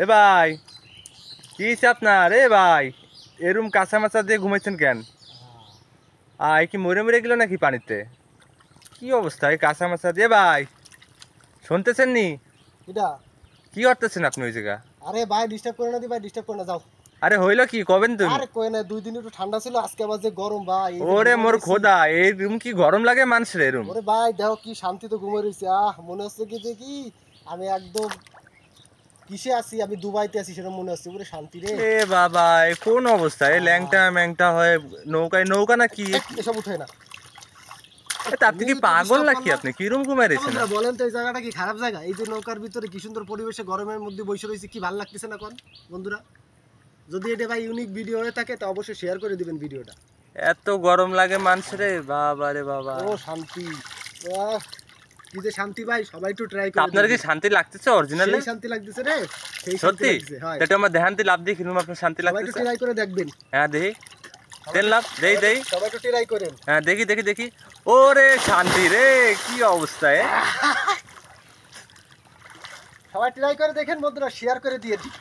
এ ভাই, কি হয়েছে আপনার? এ ভাই, এরম কাঁচা মাচা দিয়ে ঘুমাইছেন কেন? কি মরে মরে গেল নাকি পানিতে? কি অবস্থা এই কাঁচা মাচা দিয়ে ভাই? শুনতেছেন নি? এটা কি করতেছেন আপনি ওই জায়গা? আরে ভাই ডিস্টার্ব করে না দি ভাই, ডিস্টার্ব করে না, যাও। আরে হইলো কি কবেন তুমি? আরে কই না, 2 দিন একটু ঠান্ডা ছিল, আজকে আবার যে গরম ভাই, এই যে ওরে ঘুমাই মোর রইছি। খোদা, এই রুম কি গরম লাগে মানুষের এরম? ওরে ভাই দেখো কি শান্তিতে ঘুমাই রইছি, মনে হচ্ছে কি যে কি আমি একদম কিসে আছি, আমি দুবাইতে আছি সেটা মনে হচ্ছে, পুরো শান্তি রে। এ বাবা, এ কোন অবস্থা? এই ল্যাংটা ম্যাংটা হয়ে নৌকায়, নৌকা না কি? এসব উঠে না। আপনি কি তুমি তো পাগল ডিস্টার্ব নাকি? করলা। আপনি কি রুম ঘুমাই রয়েছেন? বন্ধুরা বলেন তো, এই জায়গাটা কি খারাপ জায়গা? এই যে নৌকার ভিতরে কি সুন্দর পরিবেশে গরমের মধ্যে বসে রয়েছে, কি ভালো লাগতেছে না কোন বন্ধুরা? যদি এটা ভাই ইউনিক ভিডিও হয়ে থাকে তো অবশ্যই শেয়ার করে দিবেন ভিডিওটা। এত গরম লাগে মানুষের রে বাবা রে বাবা। ও শান্তি, আহ, কি যে শান্তি ভাই, সবাই একটু ট্রাই করে আপনার কি দেখবেন। শান্তি লাগতেছে অরিজিনালি? সেই শান্তি লাগতেছে রে, সেই শান্তি সত্যি? লাগতেছে, হয়। এটা আমার দেহান্তি লাভ দিয়ে কিনুম আপনার শান্তি সবাই একটু লাগতেছে? ট্রাই করে দেখবেন। হ্যাঁ দেখি, তেল লাভ দেই দেই। সবাই একটু ট্রাই করেন। হ্যাঁ দেখি দেখি দেখি। ওরে শান্তি রে, কি অবস্থা এ? সবাই ট্রাই করে দেখেন বন্ধুরা, শেয়ার করে দিয়ে দিন।